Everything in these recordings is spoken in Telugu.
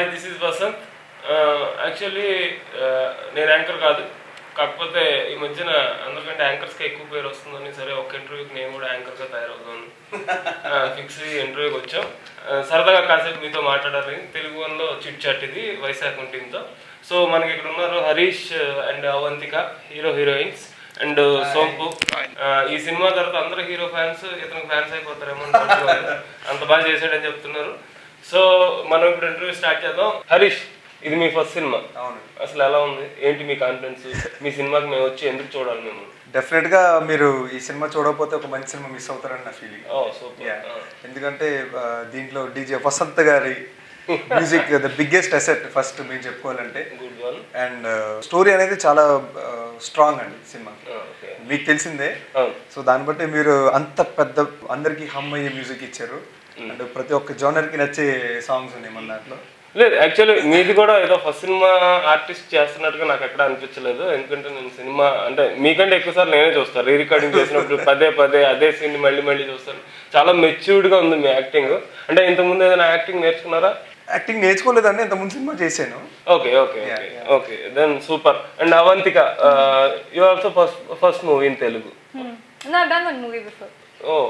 Hi, this is Vasanth. Actually నేను యాంకర్ కాదు, కాకపోతే ఈ మధ్యన అందరికంటే యాంకర్స్కి ఎక్కువ పేరు వస్తుందని సరే ఒక ఇంటర్వ్యూకి నేను కూడా యాంకర్గా తయారవుతాను ఫిక్స్ ఇంటర్వ్యూకి వచ్చాం. సరదాగా కాసేపు మీతో మాట్లాడాలి. తెలుగు వన్లో చిట్ చాట్ ఇది వైశాఖం టీంతో. సో మనకి ఇక్కడ ఉన్నారు Harish and Avantika, heroines, and సోంపు. ఈ సినిమా తర్వాత అందరూ హీరో ఫ్యాన్స్ ఇతనికి ఫ్యాన్స్ అయిపోతారేమో అంత బాగా చేశాడని చెప్తున్నారు. సో మనం ఇప్పుడు ఇంటర్వ్యూ స్టార్ట్ చేద్దాం. హరీష్, ఇది మీ ఫస్ట్ సినిమా, అసలు ఎలా ఉంది, ఏంటి మీ కాన్ఫిడెన్స్? మీ సినిమాకి మేము వచ్చి ఎందుకు చూడాలి? మేము డెఫినెట్గా మీరు ఈ సినిమా చూడకపోతే ఒక మంచి సినిమా మిస్ అవుతారని నా ఫీలింగ్. ఎందుకంటే దీంట్లో డీజే వసంత్ గారి music the biggest asset first మేము చెప్పుకోవాలంటే. అండ్ స్టోరీ అనేది చాలా స్ట్రాంగ్ అండి సినిమా, మీకు తెలిసిందే. సో దాన్ని బట్టి మీరు అంత పెద్ద అందరికి హమ్ అయ్యే మ్యూజిక్ ఇచ్చారు. అండ్ ప్రతి ఒక్క జోనర్కి నచ్చే సాంగ్స్ ఉన్నాయి మన దాంట్లో. లేదు, యాక్చువల్లీ మీది కూడా ఏదో ఫస్ట్ సినిమా ఆర్టిస్ట్ చేస్తున్నట్టుగా నాకు ఎక్కడ అనిపించలేదు. ఎందుకంటే నేను సినిమా అంటే మీకంటే ఎక్కువసార్లు నేనే చూస్తాను. రీ రికార్డింగ్ చేసినప్పుడు పదే అదే సీన్ మళ్ళీ చూస్తాను. చాలా మెచ్యూర్డ్గా ఉంది మీ యాక్టింగ్. అంటే ఇంతకుముందు ఏదైనా యాక్టింగ్ నేర్చుకున్నారా? యాక్టింగ్ నేర్చుకోలేదండి, ఇంతకుముందు సినిమా చేశాను. Okay then super. And Avantika, you also first movie in Telugu? No, I've done one movie before. Oh,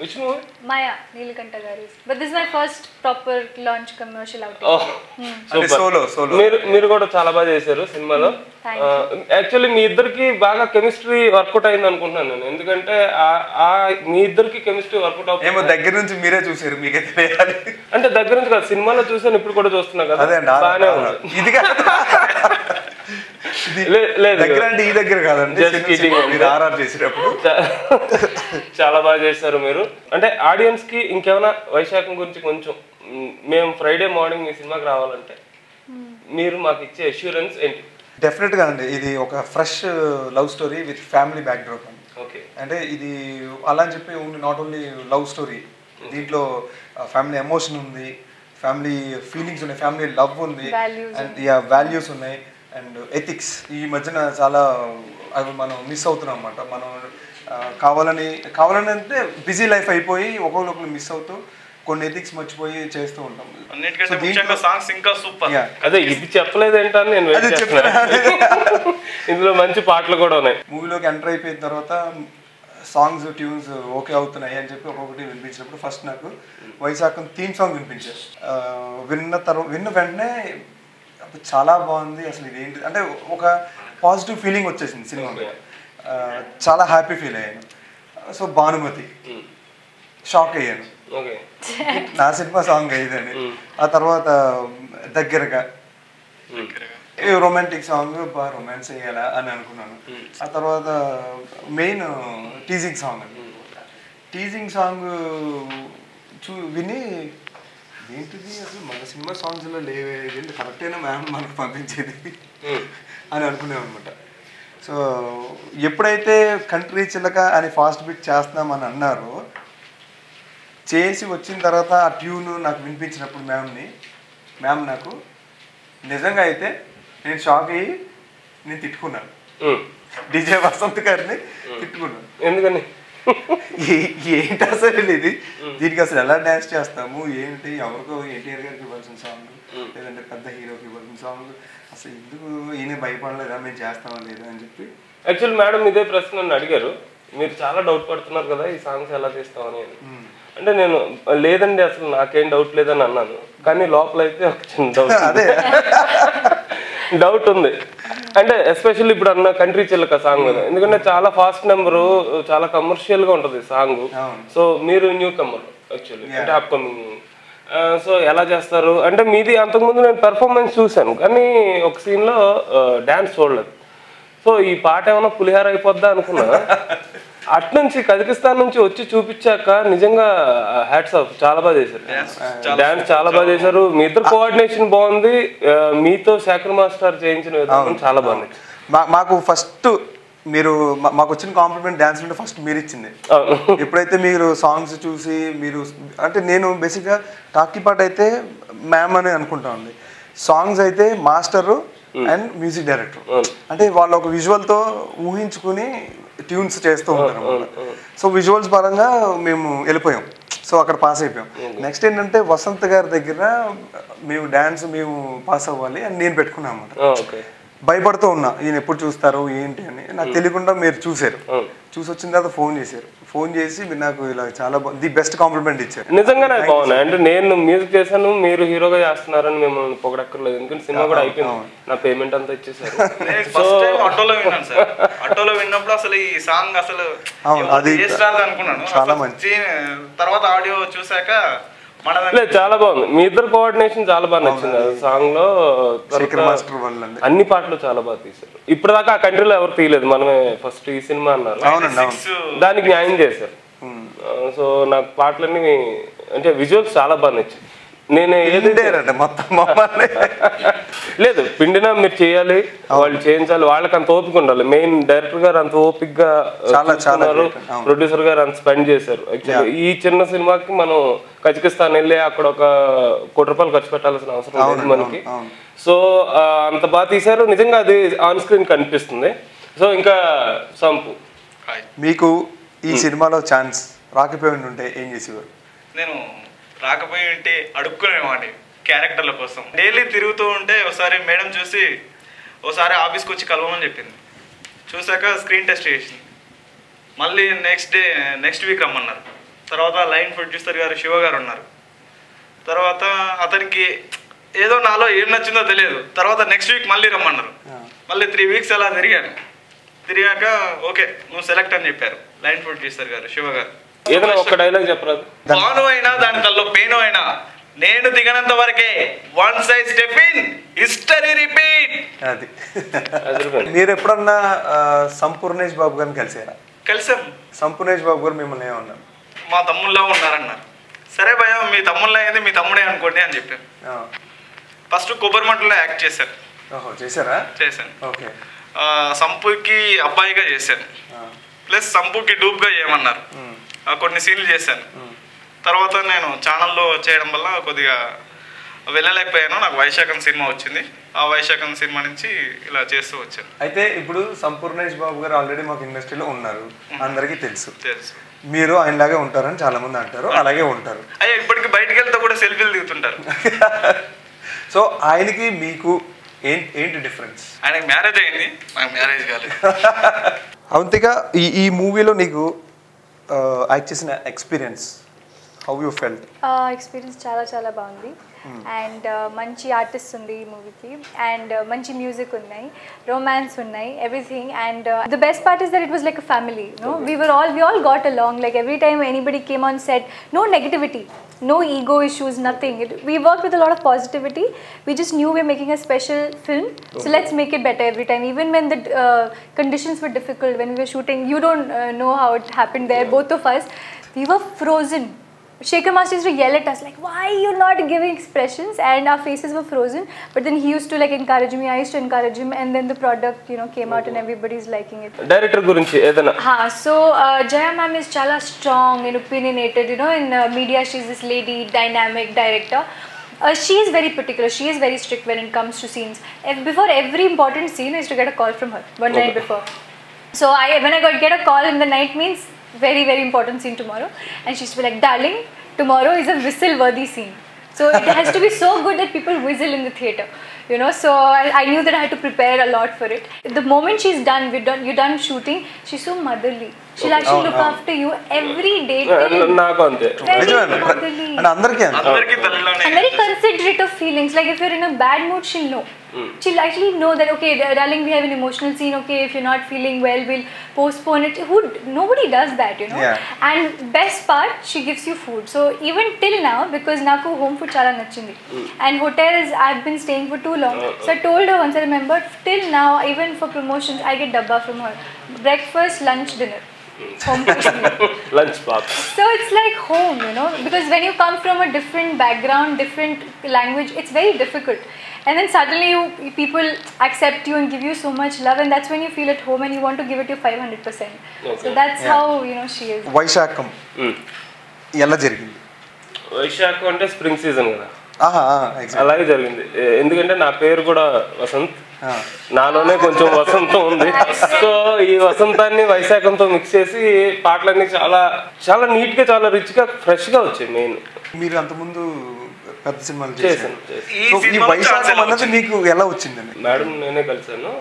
which movie? Maya, Neelakanta Garis. But this is my first proper launch commercial outing. Oh, solo. మీరు కూడా చాలా బాగా చేశారు సినిమాలో. యాక్చువల్లీ మీ ఇద్దరికి బాగా కెమిస్ట్రీ వర్కౌట్ అయింది అనుకుంటున్నాను నేను. ఎందుకంటే మీ ఇద్దరికి కెమిస్ట్రీ వర్కౌట్ అవుతుంది. దగ్గర నుంచి మీరే చూసారు, మీకే తెలియాలి. అంటే దగ్గర నుంచి కాదు, సినిమాలో చూసాను, ఇప్పుడు కూడా చూస్తున్నా కదా, బాగానే ఉంది. ఇది దగ్గర అంటే ఈ దగ్గర కాదండి, ఆర్ఆర్ చేసేటప్పుడు చాలా బాగా చేశారు మీరు. అంటే ఆడియన్స్ కి ఇంకేమైనా వైశాఖం గురించి కొంచెం, మేము ఫ్రైడే మార్నింగ్ మీ సినిమాకి రావాలంటే మీరు మాకు ఇచ్చే అష్యూరెన్స్ ఏంటి? డెఫినెట్ గా అండి, ఇది ఒక fresh love story with family back drop అండి. ఓకే, అంటే ఇది అలా అని చెప్పి నాట్ ఓన్లీ లవ్ స్టోరీ, దీంట్లో ఫ్యామిలీ ఎమోషన్ ఉంది, ఫ్యామిలీ ఫీలింగ్స్ ఉన్నాయి, ఫ్యామిలీ లవ్ ఉంది, అండ్ వాల్యూస్ ఉన్నాయి, అండ్ ఎథిక్స్. ఈ మధ్యన చాలా అవి మనం మిస్ అవుతున్నాం అన్నమాట. మనం కావాలని అంటే బిజీ లైఫ్ అయిపోయి ఒకరు మిస్ అవుతూ కొన్ని ఎథిక్స్ మర్చిపోయి చేస్తూ ఉంటాం. అదే ఇది చెప్పలేదు ఏంటని నేను ఇందులో మంచి పాటలు కూడా ఉన్నాయి. మూవీలోకి ఎంటర్ అయిపోయిన తర్వాత సాంగ్స్ ట్యూన్స్ ఓకే అవుతున్నాయి అని చెప్పి ఒక్కొక్కటి వినిపించినప్పుడు ఫస్ట్ నాకు వైశాఖం థీమ్ సాంగ్ వినిపించారు. విన్న వెంటనే చాలా బాగుంది, అసలు ఇదేంటి అంటే ఒక పాజిటివ్ ఫీలింగ్ వచ్చేసింది సినిమాలో. చాలా హ్యాపీ ఫీల్ అయ్యాను. సో భానుమతి షాక్ అయ్యాను, నా సినిమా సాంగ్ అయ్యిందని. ఆ తర్వాత దగ్గరగా రొమాంటిక్ సాంగ్, బాగా రొమాన్స్ వేయాలా అని అనుకున్నాను. ఆ తర్వాత మెయిన్ టీజింగ్ సాంగ్ విని ఏంటిది అసలు మన సినిమా సాంగ్స్లో లేవే, ఏంటి కరెక్టేనా మ్యామ్ మనకు పంపించేది అని అనుకున్నాం అనమాట. సో ఎప్పుడైతే కంట్రీ చిలక అని ఫాస్ట్ బీట్ చేస్తున్నామని అన్నారో, చేసి వచ్చిన తర్వాత ఆ ట్యూన్ నాకు వినిపించినప్పుడు మ్యామ్ నాకు నిజంగా అయితే నేను షాక్ అయ్యి నేను తిట్టుకున్నాను. డీజే వసంత్ గారిని తిట్టుకున్నాను. ఎందుకని? ఏంటి అసలు ఇది, దీనికి అసలు ఎలా డాన్స్ చేస్తాము ఏంటి, ఎవరికో ఎన్టీఆర్ గారికి ఇవ్వాల్సిన సాంగ్ లేదంటే పెద్ద హీరోకి ఇవ్వాల్సిన సాంగ్, అసలు ఎందుకు ఈయన భయపడలేదా మేము చేస్తామా లేదా అని చెప్పి. యాక్చువల్ మేడం ఇదే ప్రశ్న నన్ను అడిగారు, మీరు చాలా డౌట్ పడుతున్నారు కదా ఈ సాంగ్స్ ఎలా తీస్తామని. అంటే నేను లేదండి అసలు నాకేం డౌట్ లేదని అన్నాను, కానీ లోపల అయితే ఒక చిన్న డౌట్ ఉంది. అంటే ఎస్పెషల్లీ ఇప్పుడు అన్న కంట్రీ చిల్లక సాంగ్ కదా, ఎందుకంటే చాలా ఫాస్ట్ నెంబరు, చాలా కమర్షియల్ గా ఉంటది సాంగ్. సో మీరు న్యూ కమర్ యాక్చువల్లీ, అంటే అప్కమింగ్. సో ఎలా చేస్తారు అంటే మీది అంతకుముందు నేను పెర్ఫార్మెన్స్ చూశాను, కానీ ఒక సీన్ లో డాన్స్ చూడలేదు. సో ఈ పాట ఏమైనా పులిహార అయిపోద్దా అనుకున్నా. అట్నుంచి కజకిస్తాన్ నుంచి వచ్చి చూపించాక నిజంగా హ్యాట్స్ ఆఫ్, చాలా బాగా చేశారు డాన్స్, చాలా బాగా చేశారు. మీ ఇద్దరు కోఆర్డినేషన్ బాగుంది, మీతో శేఖర్ మాస్టర్ చేయించిన విధానం చాలా బాగుంది. మాకు ఫస్ట్ మాకు వచ్చిన కాంప్లిమెంట్ డాన్స్ అంటే ఫస్ట్ మీరు ఇచ్చింది. ఎప్పుడైతే మీరు సాంగ్స్ చూసి మీరు అంటే నేను బేసిక్గా టాకీ పాట అయితే మ్యామ్ అని అనుకుంటా ఉంది, సాంగ్స్ అయితే మాస్టరు అండ్ మ్యూజిక్ డైరెక్టర్. అంటే వాళ్ళు ఒక విజువల్తో ఊహించుకుని ట్యూన్స్ చేస్తూ ఉంటారు. సో విజువల్స్ పరంగా మేము వెళ్ళిపోయాం. సో అక్కడ పాస్ అయిపోయాం. నెక్స్ట్ ఏంటంటే వసంత్ గారి దగ్గర మేము పాస్ అవ్వాలి అని నేను పెట్టుకున్నాను అన్నమాట. భయపడుతూ ఉన్నా ఈయన ఎప్పుడు చూస్తారు ఏంటి అని. నాకు తెలియకుండా మీరు చూసారు, చూసి వచ్చిన తర్వాత ఫోన్ చేసి మీరు నాకు ఇలా చాలా ది బెస్ట్ కాంప్లిమెంట్ ఇచ్చారు. నిజంగా నాకు బాగున్నాయి. అంటే నేను మ్యూజిక్ చేశాను, మీరు హీరోగా చేస్తున్నారని మిమ్మల్ని పొగడక్కర్లేదు, ఎందుకంటే సినిమా కూడా అయిపోయింది, నా పేమెంట్ అంతా ఇచ్చేసారు. ఆటోలో విన్నప్పుడు అసలు ఈ సాంగ్ అసలు అది అనుకున్నాను, చాలా మంచి. తర్వాత ఆడియో చూసాక చాలా బాగుంది. మీ ఇద్దరు కోఆర్డినేషన్ చాలా బాగా నచ్చింది సాంగ్ లో. అన్ని పాటలు చాలా బాగా తీశారు. ఇప్పటిదాకా ఆ కంట్రీలో ఎవరు తీయలేదు, మనమే ఫస్ట్ ఈ సినిమా అన్నారు, దానికి న్యాయం చేశారు. సో నాకు పాటలన్నీ అంటే విజువల్స్ చాలా బాగా నచ్చాయి. నేను ఏదంటే మొత్తం లేదు పిండినా మీరు చేయాలి, వాళ్ళు చేయించాలి, వాళ్ళకి అంత ఓపిక ఉండాలి. మెయిన్ డైరెక్టర్ గారు అంత ఓపికగా చూస్తున్నారు, ప్రొడ్యూసర్ గారు అంత స్పెండ్ చేశారు. యాక్చువల్లీ ఈ చిన్న సినిమాకి మనం కజకిస్తాన్ వెళ్ళి అక్కడ ఒక ₹1 ఖర్చు పెట్టాల్సిన అవసరం లేదు మనకి. సో అంత బాగా తీశారు, నిజంగా అది ఆన్ స్క్రీన్ కనిపిస్తుంది. సో ఇంకా సంపు, మీకు ఈ సినిమాలో ఛాన్స్ రాకపోయి ఉంటే ఏం చేసేవారు? నేను రాకపోయి ఉంటే అడుక్కునేవాడిని క్యారెక్టర్ల కోసం. డైలీ తిరుగుతూ ఉంటే ఒకసారి మేడం చూసి ఒకసారి ఆఫీస్కి వచ్చి కలవమని చెప్పింది. చూసాక స్క్రీన్ టెస్ట్ చేసింది. మళ్ళీ నెక్స్ట్ వీక్ రమ్మన్నారు. తర్వాత లైన్ ప్రొడ్యూసర్ గారు శివ గారు ఉన్నారు. తర్వాత అతనికి ఏదో నాలో ఏం నచ్చిందో తెలియదు. తర్వాత నెక్స్ట్ వీక్ మళ్ళీ రమ్మన్నారు. మళ్ళీ 3 వీక్స్ అలా తిరిగాక ఓకే నువ్వు సెలెక్ట్ అని చెప్పారు లైన్ ప్రొడ్యూసర్ గారు శివ గారు. ఏదైనా ఒక డైలాగ్ చెప్పరాదు? పాను అయినా దాని తల్లో పేను అయినా నేను దిగనంత వరకే once I step in history repeat. అది మీరు ఎప్పుడన్నా సంపూర్ణేష్ బాబు గారిని కలిసారా? కలిసాం. సంపూర్ణేష్ బాబు గారు మిమ్మల్ని ఏమన్నారు? మా తమ్ముళ్ళ ఉన్నారన్నారు. సరే భయ మీ తమ్ముళ్ళ అయింది, మీ తమ్ముడే అనుకోండి అని చెప్పాను. ఫస్ట్ కొబ్బరిమంటలో యాక్ట్ చేశాను. చేశారా? చేశాను. ఓకే. సంపుకి అబ్బాయిగా చేశాను, ప్లస్ సంపుకి డూప్గా చేయమన్నారు. కొన్ని సీన్లు చేశాను. తర్వాత నేను ఛానల్లో చేయడం వల్ల కొద్దిగా వెళ్ళలేకపోయాను. నాకు వైశాఖం సినిమా వచ్చింది. ఆ వైశాఖం సినిమా నుంచి ఇలా చేస్తూ వచ్చాను. అయితే ఇప్పుడు సంపూర్ణేష్ బాబు గారు ఆల్రెడీ మాకు ఇండస్ట్రీలో ఉన్నారు, అందరికీ తెలుసు. తెలుసు మీరు ఆయనలాగే ఉంటారని చాలా మంది అంటారు, అలాగే ఉంటారు. అయ్యా ఇప్పటికి బయటకు వెళ్తే కూడా సెల్ఫీలు దిగుతుంటారు. సో ఆయనకి మీకు ఏంటి డిఫరెన్స్? ఆయనకి మ్యారేజ్ అయింది, నాకు మ్యారేజ్ కాలేదు. అవంతిగా ఈ మూవీలో నీకు యాక్ట్ చేసిన experience, how you felt? Experience చాలా చాలా బాగుంది. అండ్ మంచి ఆర్టిస్ట్ ఉంది ఈ మూవీకి, అండ్ మంచి మ్యూజిక్ ఉన్నాయి, రొమాన్స్ ఉన్నాయి, everything. And the best part is that it was like a family. No, we all got along. Like every time anybody came on set, no negativity, no ego issues, nothing. We worked with a lot of positivity. We just knew we were making a special film, so let's make it better every time. Even when the conditions were difficult, when we were shooting, you don't know how it happened there. Both of us, we were frozen. Shekhar Master used to yell at us like, why you're not giving expressions, and our faces were frozen. But then he used to like encourage me, I used to encourage him, and then the product came out and everybody's liking it. Director gurinchi edana so Jaya ma'am is chala strong and opinionated, in media she's this lady dynamic director. She is very particular, she is very strict when it comes to scenes. Before every important scene I used to get a call from her one night before. So when I get a call in the night means very very important scene tomorrow, and she used to be like, darling, tomorrow is a whistle worthy scene, so it has to be so good that people whistle in the theater, so I knew that I had to prepare a lot for it. The moment she's done, you're done shooting, she's so motherly. She'll actually look after you every day. Naaku ante very motherly and andarki and very considerate of feelings. Like if you're in a bad mood, she'll know. She'll actually know that, okay, darling, we have an emotional scene, okay, if you're not feeling well, we'll postpone it. Nobody does that, Yeah. And best part, she gives you food. So even till now, because naku home food chala nachindi, and hotels I've been staying for too long, so I told her once, I remember, till now, even for promotions, I get dabba from her, breakfast, lunch, dinner, home cooked meal. lunch box. So it's like home, because when you come from a different background, different language, it's very difficult. And then suddenly people accept you and give you so much love, and that's when you feel at home and you want to give it your 500%. Okay. So that's how she is. Vaisakham ఎలా జరిగింది? వైశాఖం అంటే స్ప్రింగ్ సీజన్ కదా, అలాగే జరిగింది. ఎందుకంటే నా పేరు కూడా వసంత్, నాలోనే కొంచెం వసంతం ఉంది. సో ఈ వసంతాన్ని వైశాఖంతో మిక్స్ చేసి పాటలన్నీ చాలా చాలా నీట్ గా, చాలా రిచ్ గా, ఫ్రెష్ గా వచ్చాయి. మెయిన్ మీరు అంతకుముందు పెద్ద సినిమాలు చేశాను. ఈ వైశాఖం అన్నది మీకు ఎలా వచ్చిందండి? మేడం నేనే కలిసాను,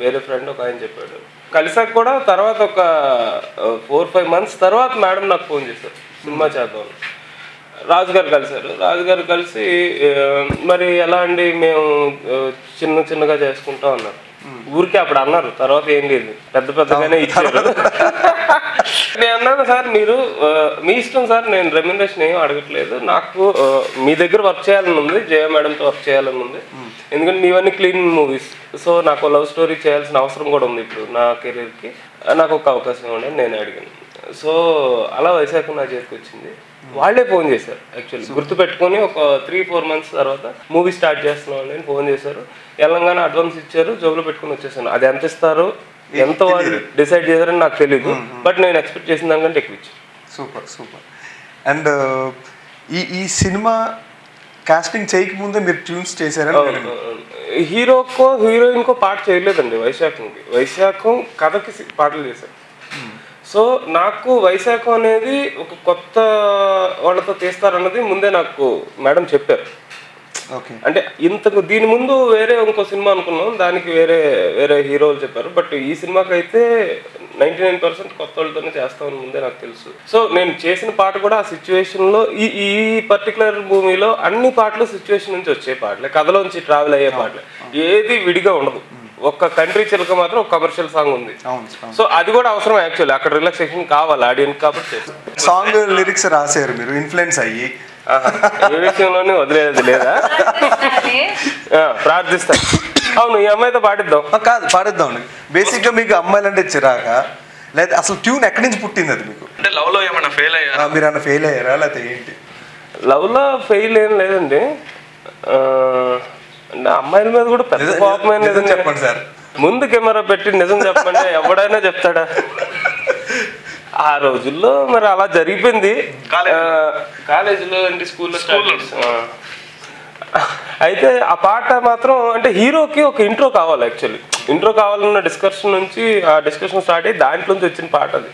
వేరే ఫ్రెండ్ ఒక ఆయన చెప్పాడు. కలిసాక కూడా తర్వాత ఒక 4-5 months తర్వాత మేడం నాకు ఫోన్ చేశారు సినిమా చేద్దాం. రాజు గారు కలిశారు. రాజు గారు కలిసి మరి ఎలా అండి మేము చిన్నగా చేసుకుంటాం అన్నారు. ఊరికే అప్పుడు అన్నారు, తర్వాత ఏం లేదు, పెద్దగానే ఇచ్చారు. నేను అన్నాను, సార్ మీరు మీ ఇష్టం సార్, నేను రెమ్యునరేషన్ ఏం అడగట్లేదు, నాకు మీ దగ్గర వర్క్ చేయాలని ఉంది, జయ మేడంతో వర్క్ చేయాలని ఉంది, ఎందుకంటే మీవన్నీ క్లీన్ మూవీస్, సో నాకు లవ్ స్టోరీ చేయాల్సిన అవసరం కూడా ఉంది ఇప్పుడు నా కెరీర్కి, నాకు ఒక అవకాశం ఉండని నేను అడిగాను. సో అలా వైశాఖం నా చేతికి వచ్చింది. వాళ్ళే ఫోన్ చేశారు యాక్చువల్లీ, గుర్తుపెట్టుకొని ఒక 3-4 months తర్వాత మూవీ స్టార్ట్ చేస్తున్నాం అని ఫోన్ చేశారు. తెలంగాణ అడ్వాన్స్ ఇచ్చారు, జోబులో పెట్టుకుని వచ్చేసాను. అది ఎంత ఇస్తారో ఎంత వాళ్ళు డిసైడ్ చేశారని నాకు తెలీదు, బట్ నేను ఎక్స్పెక్ట్ చేసిన దానికంటే ఎక్కువ ఇచ్చాను. సూపర్. అండ్ ఈ సినిమా కాస్టింగ్ చేయకముందే మీరు ట్యూన్స్ చేశారని? హీరోకో హీరోయిన్కో పాట చేయలేదండి వైశాఖంకి. వైశాఖం కథకి పాటలు చేశారు. సో నాకు వైశాఖం అనేది ఒక కొత్త వాళ్ళతో తీస్తారన్నది ముందే నాకు మేడం చెప్పారు. అంటే దీని ముందు వేరే ఇంకో సినిమా అనుకున్నాం, దానికి వేరే హీరోలు చెప్పారు, బట్ ఈ సినిమాకి అయితే 99% కొత్త వాళ్ళతోనే చేస్తామని ముందే నాకు తెలుసు. సో నేను చేసిన పాట కూడా ఆ సిచ్యువేషన్లో, ఈ పర్టికులర్ మూవీలో అన్ని పాటలు సిచ్యువేషన్ నుంచి వచ్చే పాటలే, కథలోంచి ట్రావెల్ అయ్యే పాటలే, ఏది విడిగా ఉండదు. ఒక్క కంట్రీ చిలక మాత్రం ఒక కమర్షియల్ సాంగ్ ఉంది. సో అది కూడా అవసరం యాక్చువల్లీ, అక్కడ రిలాక్సేషన్ కావాలి ఆడియన్స్ కాబట్టి. సాంగ్ లిరిక్స్ రాశారు మీరు ఇన్ఫ్లుయెన్స్ అయ్యి? ఏ విషయంలోనే వదిలేదు లేదా, ప్రార్థిస్తాను. అవును, ఈ అమ్మాయితో పాడిద్దాం. కాదు, పాడిద్దాం. బేసిక్గా మీకు అమ్మాయిలు అంటే చిరాక, లేదా అసలు ట్యూన్ ఎక్కడి నుంచి పుట్టింది అది మీకు? అంటే లవ్ లో ఏమైనా ఫెయిల్ అయ్యారా? మీరు ఏమైనా ఫెయిల్ అయ్యారా లేకపోతే ఏంటి? లవ్ లో ఫెయిల్ ఏం లేదండి, అంటే అమ్మాయిల మీద కూడా పెద్ద కోపమైన లేదని చెప్పండి సార్. ముందు కెమెరా పెట్టి నిజం చెప్పండి, ఎవడైనా చెప్తాడా? ఆ రోజుల్లో మరి అలా జరిగిపోయింది. కాలేజీలో అంటే స్కూల్లో అయితే ఆ పాట మాత్రం అంటే హీరోకి ఒక ఇంట్రో కావాలి యాక్చువల్లీ. ఇంట్రో కావాలన్న డిస్కషన్ నుంచి ఆ డిస్కషన్ స్టార్ట్ అయ్యి దాంట్లోంచి వచ్చిన పాట అది.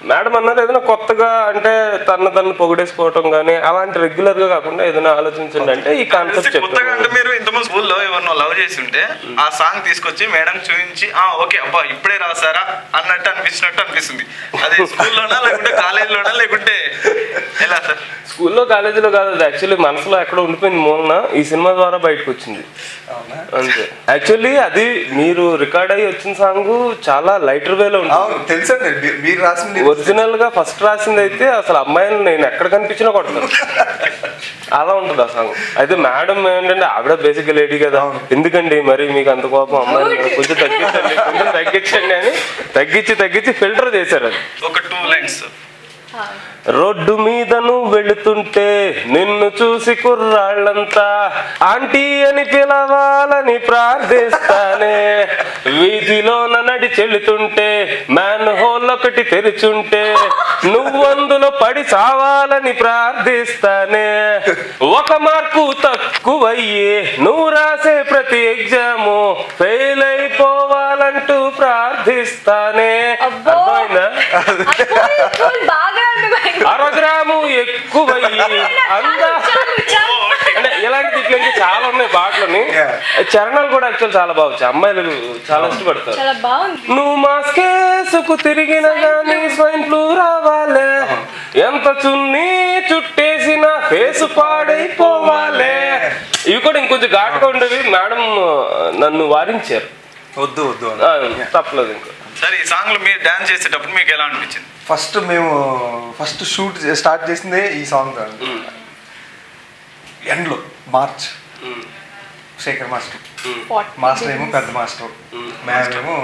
మేడం అన్నారు ఏదైనా కొత్తగా అంటే తను పొగిడేసుకోవటం కానీ అలాంటి రెగ్యులర్ గా కాకుండా ఏదైనా ఆలోచించండి అంటే ఈ కాన్సెప్ట్ చెప్తాను. మీరు ఇంతకుముందు స్కూల్లో ఎవరినో లవ్ చేసి ఉంటే ఆ సాంగ్ తీసుకొచ్చి మేడం చూపించి ఓకే అబ్బా ఇప్పుడే రాసారా అన్నట్టు అనిపిస్తుంది. అది స్కూల్లోనా లేకుంటే కాలేజీలోనా లేకుంటే ఎలా సార్? స్కూల్లో కాలేజీలో కాదు, అది యాక్చువల్లీ మనసులో ఎక్కడ ఉండిపోయింది మూలన ఈ సినిమా ద్వారా బయటకు వచ్చింది అంతే. యాక్చువల్లీ అది మీరు రికార్డ్ అయ్యి వచ్చిన సాంగ్ చాలా లైటర్ వేలో ఉంటుంది. తెలుసండి, మీరు రాసింది ఒరిజినల్ గా ఫస్ట్ రాసింది అయితే అసలు అమ్మాయిని నేను ఎక్కడ కనిపించినా కొడతాను, అలా ఉంటుంది ఆ సాంగ్. అయితే మేడం ఏంటంటే ఆవిడ బేసిక్ గా లేడీ కదా, ఎందుకండి మరి మీకు అంత కోపం, అమ్మాయిని కొంచెం తగ్గించండి అని తగ్గించి ఫిల్టర్ చేశారు. అది ఒక 2 lines. రోడ్డు మీదను వెళుతుంటే నిన్ను చూసి కుర్రాళ్ళంతా ఆంటీ అని పిలవాలని ప్రార్థిస్తానే, వీధిలోన నడిచెళ్తుంటే మ్యాన్ హోల్ ఒకటి తెరిచుంటే నువ్వందులో పడి చావాలని ప్రార్థిస్తానే, 1 మార్కు తక్కువయ్యి నువ్వు రాసే ప్రతి ఎగ్జాము ఫెయిల్ అయిపోవాలంటూ ప్రార్థిస్తానే. అర్థమైందా? 1 గ్రాము ఎక్కువయ్యి అంటే ఇలాంటి ఇట్లాంటి చాలా ఉన్నాయి పాటలని. చరణాలు కూడా యాక్చువల్ చాలా బాగుంది, అమ్మాయిలు చాలా ఇష్టపడతారు. నువ్వు మాస్కేసుకు తిరిగిన గానీ స్వైన్ ఫ్లూ రావాలే, ఎంత చున్నీ చుట్టేసినా ఫేసు పాడైపోవాలే. ఇవి కూడా ఇంకొంచెం ఘాటుగా ఉండేవి. మేడం నన్ను వారించారు, వద్దు తప్పలేదు. ఇంకా సరే, ఈ సాంగ్ లో మీరు డాన్స్ చేసేటప్పుడు మీకు ఎలా అనిపించింది? ఫస్ట్ షూట్ స్టార్ట్ చేసిందే ఈ సాంగ్ ఎండ్లో మార్చ్. శేఖర్ మాస్టర్ ఏమో పెద్ద మాస్టర్, మ్యామ్ ఏమో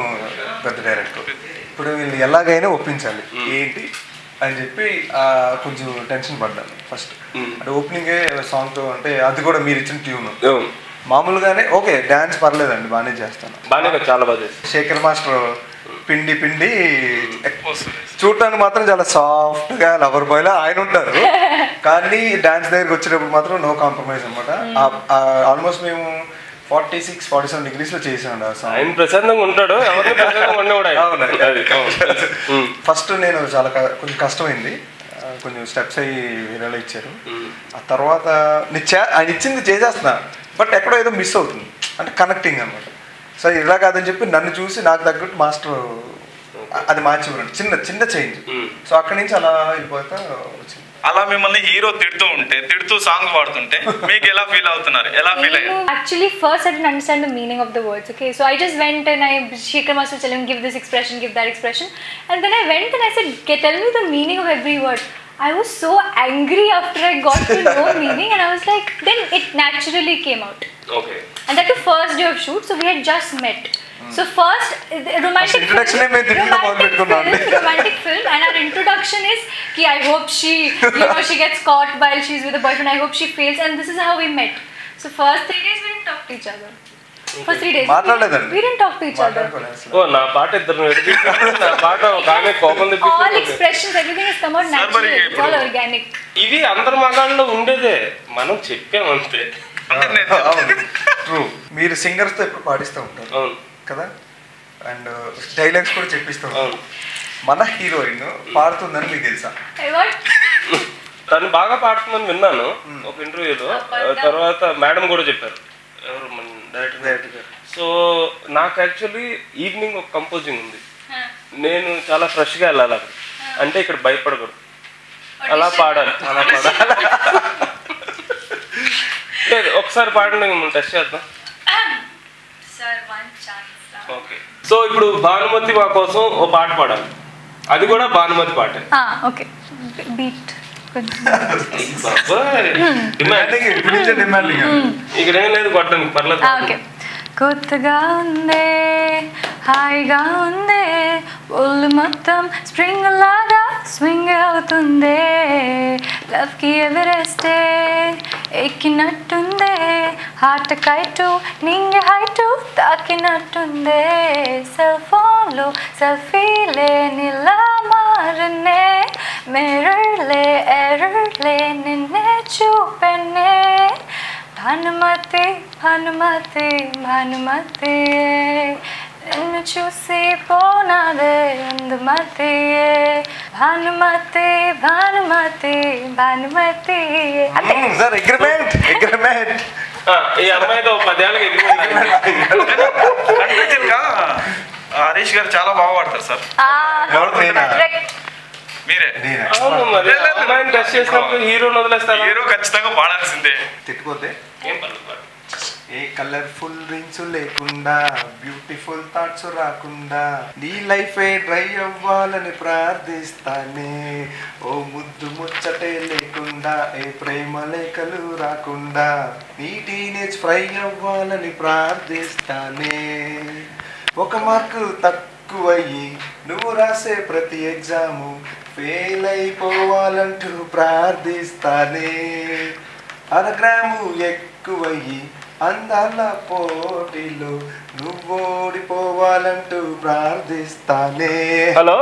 పెద్ద డైరెక్టర్. ఇప్పుడు వీళ్ళు ఎలాగైనా ఒప్పించాలి ఏంటి అని చెప్పి కొంచెం టెన్షన్ పడ్డాను ఫస్ట్. అంటే ఓపెనింగే సాంగ్తో, అంటే అది కూడా మీరు ఇచ్చిన ట్యూన్ మామూలుగానే ఓకే, డాన్స్ పర్లేదండి, బాగానే చేస్తాను, చాలా బాగా. శేఖర్ మాస్టర్ పిండి చూడటానికి మాత్రం చాలా సాఫ్ట్ గా లవర్ బాయ్ లా ఆయన ఉంటారు, కానీ డాన్స్ దగ్గరికి వచ్చేటప్పుడు మాత్రం నో కాంప్రమైజ్ అనమాట. ఆల్మోస్ట్ మేము 46-47 degreesలో చేసాను ఆ సాంగ్. ఆయన ప్రశాంతంగా ఉంటాడు, ఎవరిని ప్రశాంతంగా ఉండేవాడు. ఫస్ట్ నేను చాలా కొంచెం కష్టమైంది, కొంచెం స్టెప్స్ అయ్యి వేరేలా ఇచ్చారు. ఆ తర్వాత ఆయన ఇచ్చింది చేసేస్తున్నా, బట్ ఎక్కడో ఏదో మిస్ అవుతుంది, అంటే కనెక్టింగ్ అనమాట. సరే ఇలా కాదని చెప్పి నన్ను చూసి నాకు తగ్గట్టు మాస్టర్ అది మార్చివ్వరండి, చిన్న చిన్న చేంజ్. సో అక్కడి నుంచి అలా వెళ్ళిపోతా వచ్చింది. అలా మిమ్మల్ని హీరో తిడుతూ సాంగ్ పాడుతుంటే మీకు ఎలా ఫీల్ అవుతున్నారు, ఎలా ఫీల్ అయ్యారు? Actually, first I didn't understand the meaning of the words. Okay, so I just went and Shekhar master telling him give this expression, give that expression, and then I went and I said, tell me the meaning of every word. I was so angry after I got to know meaning, and I was like, then it naturally came out. Okay. And that the first day of shoot, so we had just met. So first romantic film, and our introduction is ki I hope she she gets caught while she's with a boyfriend, I hope she fails, and this is how we met. So first 3 days we didn't talk to each other. First 3 days we didn't talk to each other. నా పాట ఇద్దరు నా పాట ఒక ఆమె కోపం తెప్పించి all expressions, everything has come out naturally, it's all organic. ఇది అందరి మగాళ్ళలో ఉండేదే, మనం చెప్పామంతే. ట్రూ. మీరు సింగర్స్తో ఎప్పుడు పాడిస్తూ ఉంటారు కదా, అండ్ డైలాగ్స్ కూడా చెప్పిస్తూ ఉంటారు. మన హీరోయిన్ పాడుతుందని మీకు తెలుసా? తను బాగా పాడుతుందని విన్నాను ఒక ఇంటర్వ్యూలో, తర్వాత మేడం కూడా చెప్పారు, ఎవరు మన డైరెక్టర్ గారు. సో నాకు యాక్చువల్లీ ఈవినింగ్ ఒక కంపోజింగ్ ఉంది, నేను చాలా ఫ్రెష్గా వెళ్ళాలి అక్కడ, అంటే ఇక్కడ భయపడకూడదు, అలా పాడాలి. లేదు ఒకసారి పాడండి, మనం టెస్ట్ చేద్దాం. ఓకే, సో ఇప్పుడు భానుమతి మా కోసం ఓ పాట పాడాలి, అది కూడా భానుమతి పాటే. ఓకే, బీట్ ఇక్కడ ఏం లేదు, కొట్టడానికి పర్లేదు. కొత్తగా ఉందే, హాయిగా ఉందే, ఒళ్ళు మొత్తం స్ప్రింగ్ లాగా స్వింగ్ అవుతుందే, లవ్కి ఎవరెస్టే ఎక్కినట్టుందే, హార్ట్ కైటు నింగి హైటు తాకినట్టుందే, సెల్ ఫోన్లో సెల్ఫీలే నిలా మారనే, మిర్రర్లే ఎర్రర్లే నిన్నే చూపెనే, భానుమతి భానుమతి భానుమతి, నిన్ను చూసి పోనాదే అందుమతి, భానుమతి భానుమతి భానుమతి. ఈ అమ్మాయితో 10 ఏళ్ళకి హరీష్ గారు చాలా బాగా పాడతారు సార్. మీరే అమ్మాయిని టెస్ట్ చేసినప్పుడు హీరోని వదిలేస్తారు, హీరో ఖచ్చితంగా పాడాల్సిందే. తిట్టుకోతే ఏ కలర్ఫుల్ రింగ్స్ లేకుండా, బ్యూటిఫుల్ థాట్స్ రాకుండా, నీ లైఫే డ్రై అవ్వాలని ప్రార్థిస్తానే, ఓ ముద్దు ముచ్చటే లేకుండా, ఏ ప్రేమ లేఖలు రాకుండా, నీ టీనేజ్ ఫ్రై అవ్వాలని ప్రార్థిస్తానే, ఒక మార్కు తక్కువయ్యి నువ్వు రాసే ప్రతి ఎగ్జాము ఫెయిల్ అయిపోవాలంటూ ప్రార్థిస్తానే, అరగ్రాము ఎక్కువయ్యి అందాల పోటీలో నువ్వు ఓడిపోవాలంటూ ప్రార్థిస్తానే. హలో,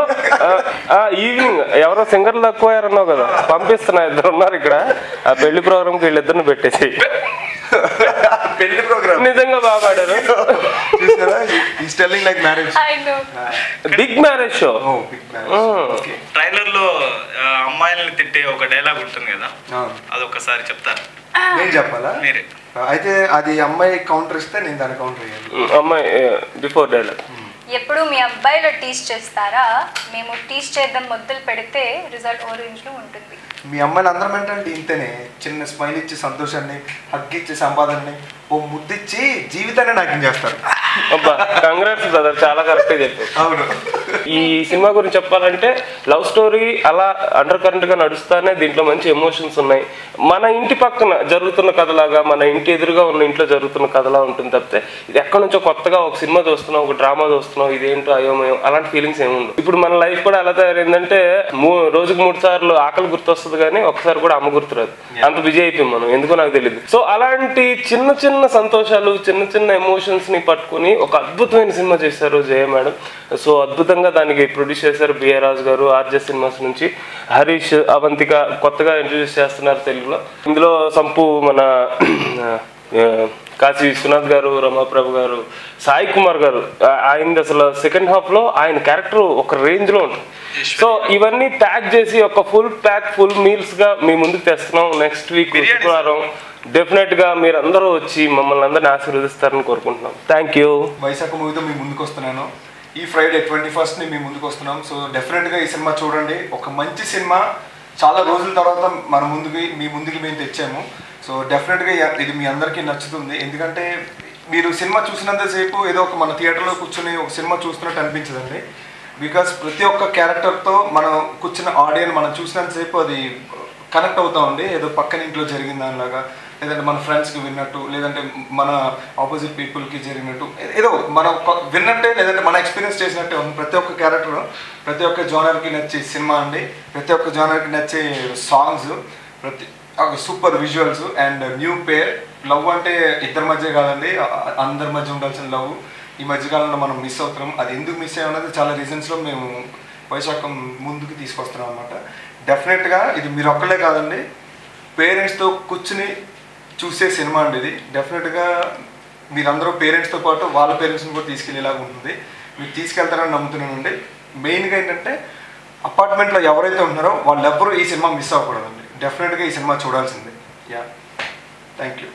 ఈవినింగ్ ఎవరో సింగర్లు తక్కువయ్యారన్నావు కదా, పంపిస్తున్నా, 2 ఉన్నారు ఇక్కడ. ఆ పెళ్లి ప్రోగ్రామ్కి వీళ్ళిద్దరిని పెట్టేసి, పెళ్లి ప్రోగ్రామ్ నిజంగా బాగా పాడారు. Big marriage show. ట్రైలర్ లో అమ్మాయిల్ని తిట్టే ఒక డైలాగ్ ఉంటుంది కదా, అదొకసారి చెప్తారు. నేను చెప్పాలా? మీరే. అయితే అది అమ్మాయి కౌంటర్ ఇస్తే నేను దాన్ని కౌంటర్ చేయాలి. అమ్మాయి బిఫోర్ డైలాగ్. ఎప్పుడు మీ అబ్బాయిలో టీచ్ చేస్తారా? మేము టీచ్ చేద్దాం మొదలు పెడితే రిజల్ట్ ఓరెంజ్లో ఉంటుంది. మీ అమ్మాయిలు అందరం ఏంటంటే ఇంతనే, చిన్న స్మైల్ ఇచ్చి సంతోషాన్ని, హగ్ ఇచ్చి సంపాదనని, ఓ ముద్దిచ్చి జీవితాన్ని నాకేం చేస్తారు. కంగ్రాట్స్ బ్రదర్, చాలా కరెక్ట్గా చెప్పారు. అవును. ఈ సినిమా గురించి చెప్పాలంటే లవ్ స్టోరీ అలా అండర్ కరెంట్ గా నడుస్తానే దీంట్లో మంచి ఎమోషన్స్ ఉన్నాయి. మన ఇంటి పక్కన జరుగుతున్న కథలాగా, మన ఇంటి ఎదురుగా ఉన్న ఇంట్లో జరుగుతున్న కథలా ఉంటుంది తప్పితే ఇది ఎక్కడి నుంచో కొత్తగా ఒక సినిమా చూస్తున్నాం, ఒక డ్రామా చూస్తున్నాం, ఇదేంటో అయోమయం అలాంటి ఫీలింగ్స్ ఏమి ఉండవు. ఇప్పుడు మన లైఫ్ కూడా ఎలా తయారైందంటే రోజుకు 3 సార్లు ఆకలి గుర్తొస్తుంది కానీ ఒకసారి కూడా అమ్మ గుర్తురాదు, అంత బిజీ అయిపోయాం మనం, ఎందుకో నాకు తెలియదు. సో అలాంటి చిన్న చిన్న సంతోషాలు, చిన్న చిన్న ఎమోషన్స్ ని పట్టుకుని ఒక అద్భుతమైన సినిమా చేశారు జయ మేడం. సో అద్భుతంగా దానికి ప్రొడ్యూస్ చేశారు బిఏ రాజు గారు, ఆర్జే సినిమాస్ నుంచి హరీష్, అవంతిక కొత్తగా ఇంట్రడ్యూస్ చేస్తున్నారు తెలుగులో. ఇందులో సంపు మన కాశీ విశ్వనాథ్ గారు, రమాప్రభు గారు, సాయి కుమార్ గారు, ఆయన అసలు సెకండ్ హాఫ్లో ఆయన క్యారెక్టర్ ఒక రేంజ్లో ఉంటుంది. సో ఇవన్నీ ప్యాక్ చేసి ఒక ఫుల్ మీల్స్గా మీ ముందుకు తెస్తున్నాం. నెక్స్ట్ వీక్ శుక్రవారం డెఫినెట్గా మీరందరూ వచ్చి మమ్మల్ని అందరినీ ఆశీర్వదిస్తారని కోరుకుంటున్నాం. Thank you. వైశాఖ మూవీతో మీ ముందుకు వస్తున్నాను. ఈ ఫ్రైడే 21st మీ ముందుకు వస్తున్నాం. సో డెఫినెట్గా ఈ సినిమా చూడండి. ఒక మంచి సినిమా చాలా రోజుల తర్వాత మీ ముందుకి మేము తెచ్చాము. సో డెఫినెట్గా ఇది మీ అందరికీ నచ్చుతుంది. ఎందుకంటే మీరు సినిమా చూసినంతసేపు ఏదో ఒక మన థియేటర్లో కూర్చొని ఒక సినిమా చూస్తున్నట్టు అనిపించదండి. బికాస్ ప్రతి ఒక్క క్యారెక్టర్తో మనం కూర్చున్న ఆడియన్స్ మనం చూసినంతసేపు అది కనెక్ట్ అవుతామండి. ఏదో పక్కన ఇంట్లో జరిగిన దానిలాగా, లేదంటే మన ఫ్రెండ్స్కి విన్నట్టు, లేదంటే మన ఆపోజిట్ పీపుల్కి జరిగినట్టు, ఏదో మనం విన్నట్టే, లేదంటే మన ఎక్స్పీరియన్స్ చేసినట్టే ఉంది. ప్రతి ఒక్క క్యారెక్టర్ ప్రతి ఒక్క జోనర్కి నచ్చే సినిమా అండి. ప్రతి ఒక్క జోనర్కి నచ్చే సాంగ్స్, ప్రతి super visuals and new pair. Love అంటే ఇద్దరి మధ్య కాదండి, అందరి మధ్య ఉండాల్సిన లవ్ ఈ మధ్యకాలంలో మనం మిస్ అవుతున్నాం. అది ఎందుకు మిస్ అయ్యామన్నది చాలా రీజన్స్లో మేము వైశాఖం ముందుకు తీసుకొస్తున్నాం అనమాట. డెఫినెట్గా ఇది మీరు ఒక్కలే కాదండి, పేరెంట్స్తో కూర్చుని చూసే సినిమా అండి ఇది. డెఫినెట్గా మీరందరూ పేరెంట్స్తో పాటు వాళ్ళ పేరెంట్స్ని కూడా తీసుకెళ్ళేలాగా ఉంటుంది. మీరు తీసుకెళ్తారని నమ్ముతున్నానండి. మెయిన్గా ఏంటంటే అపార్ట్మెంట్లో ఎవరైతే ఉన్నారో వాళ్ళెవ్వరూ ఈ సినిమా మిస్ అవ్వకూడదండి. డెఫినెట్గా ఈ సినిమా చూడాల్సిందే. Yeah, thank you.